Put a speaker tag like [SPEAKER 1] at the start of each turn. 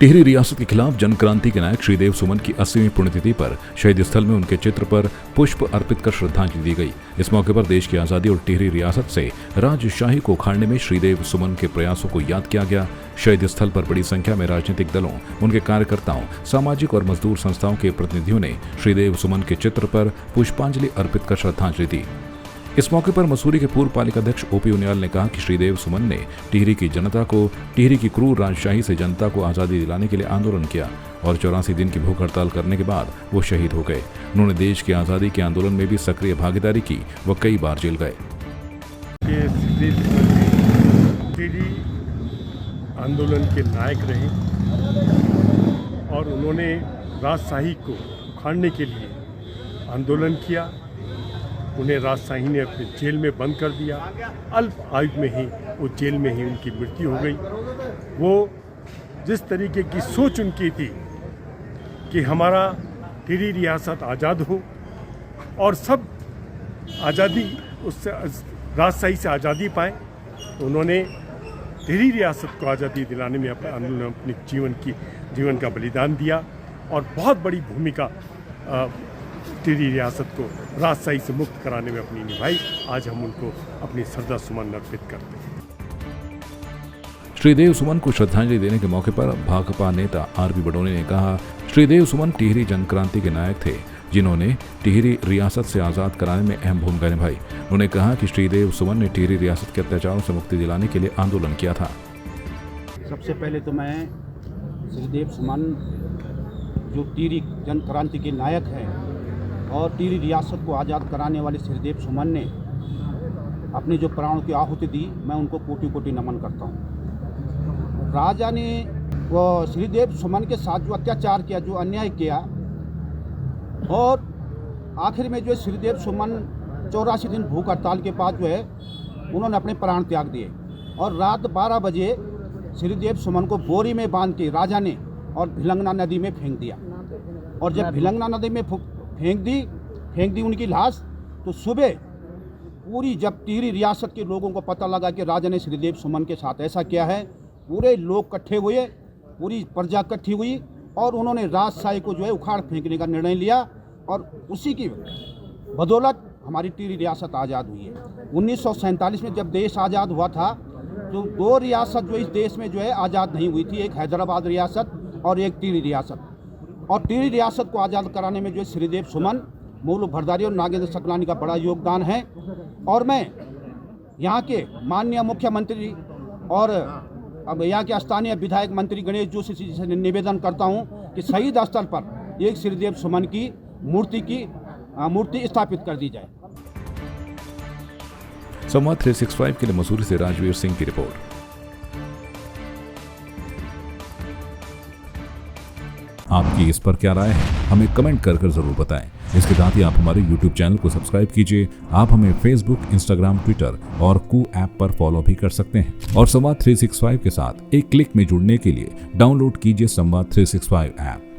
[SPEAKER 1] टिहरी रियासत के खिलाफ जन क्रांति के नायक श्रीदेव सुमन की 80वीं पुण्यतिथि पर शहीद स्थल में उनके चित्र पर पुष्प अर्पित कर श्रद्धांजलि दी गई। इस मौके पर देश की आजादी और टिहरी रियासत से राजशाही को उखाड़ने में श्रीदेव सुमन के प्रयासों को याद किया गया। शहीद स्थल पर बड़ी संख्या में राजनीतिक दलों, उनके कार्यकर्ताओं, सामाजिक और मजदूर संस्थाओं के प्रतिनिधियों ने श्रीदेव सुमन के चित्र पर पुष्पांजलि अर्पित कर श्रद्धांजलि दी। इस मौके पर मसूरी के पूर्व पालिकाध्यक्ष ओपी उनियाल ने कहा कि श्रीदेव सुमन ने टिहरी की जनता को टिहरी की क्रूर राजशाही से जनता को आज़ादी दिलाने के लिए आंदोलन किया और 84 दिन की भूख हड़ताल करने के बाद वो शहीद हो गए। उन्होंने देश की आज़ादी के आंदोलन में भी सक्रिय भागीदारी की, वो कई बार जेल गए।
[SPEAKER 2] टिहरी आंदोलन के नायक रहे और उन्होंने राजशाही को उखाड़ने के लिए आंदोलन किया। उन्हें राजशाही ने अपने जेल में बंद कर दिया। अल्प आयु में ही वो जेल में ही उनकी मृत्यु हो गई। वो जिस तरीके की सोच उनकी थी कि हमारा टिहरी रियासत आज़ाद हो और सब आज़ादी उससे राजशाही से आज़ादी पाएँ, तो उन्होंने टिहरी रियासत को आज़ादी दिलाने में अपने जीवन का बलिदान दिया और बहुत बड़ी भूमिका टिहरी रियासत को राजशाही से मुक्त कराने में अपनी निभाई। आज हम उनको अपनी श्रद्धा सुमन अर्पित करते हैं।
[SPEAKER 1] श्रीदेव सुमन को श्रद्धांजलि देने के मौके पर भाकपा नेता आरपी बडोनी ने कहा, श्रीदेव सुमन टिहरी जन क्रांति के नायक थे जिन्होंने टिहरी रियासत से आज़ाद कराने में अहम भूमिका निभाई। उन्होंने कहा कि श्रीदेव सुमन ने टिहरी रियासत के अत्याचारों से मुक्ति दिलाने के लिए आंदोलन किया था।
[SPEAKER 3] सबसे पहले तो मैं श्रीदेव सुमन जो टिहरी जन क्रांति के नायक हैं और टिहरी रियासत को आज़ाद कराने वाले श्रीदेव सुमन ने अपने जो प्राणों की आहुति दी, मैं उनको कोटि कोटि नमन करता हूँ। राजा ने वो श्रीदेव सुमन के साथ जो अत्याचार किया, जो अन्याय किया और आखिर में जो श्रीदेव सुमन 84 दिन भूख हड़ताल के बाद जो है उन्होंने अपने प्राण त्याग दिए और रात 12 बजे श्रीदेव सुमन को बोरी में बांध के राजा ने और भिलंगना नदी में फेंक दिया। और जब भिलंगना नदी में फेंक दी उनकी लाश, तो सुबह पूरी जब टिहरी रियासत के लोगों को पता लगा कि राजा ने श्रीदेव सुमन के साथ ऐसा किया है, पूरे लोग इकट्ठे हुए, पूरी प्रजा इकट्ठी हुई और उन्होंने राजशाही को जो है उखाड़ फेंकने का निर्णय लिया और उसी की बदौलत हमारी टिहरी रियासत आज़ाद हुई है। 1947 में जब देश आज़ाद हुआ था तो 2 रियासत जो इस देश में जो है आज़ाद नहीं हुई थी, एक हैदराबाद रियासत और एक टिहरी रियासत। और टिहरी रियासत को आज़ाद कराने में जो श्रीदेव सुमन, मोलू भरदारी और नागेंद्र सकलानी का बड़ा योगदान है। और मैं यहाँ के माननीय मुख्यमंत्री और अब यहाँ के स्थानीय विधायक मंत्री गणेश जोशी जी से निवेदन करता हूँ कि शहीद स्थल पर एक श्रीदेव सुमन की मूर्ति स्थापित कर दी जाए।
[SPEAKER 1] संवाद 365 के लिए मसूरी से राजवीर सिंह की रिपोर्ट। आपकी इस पर क्या राय है, हमें कमेंट कर जरूर बताएं। इसके साथ ही आप हमारे YouTube चैनल को सब्सक्राइब कीजिए। आप हमें Facebook, Instagram, Twitter और कू ऐप पर फॉलो भी कर सकते हैं। और संवाद 365 के साथ एक क्लिक में जुड़ने के लिए डाउनलोड कीजिए संवाद 365 ऐप।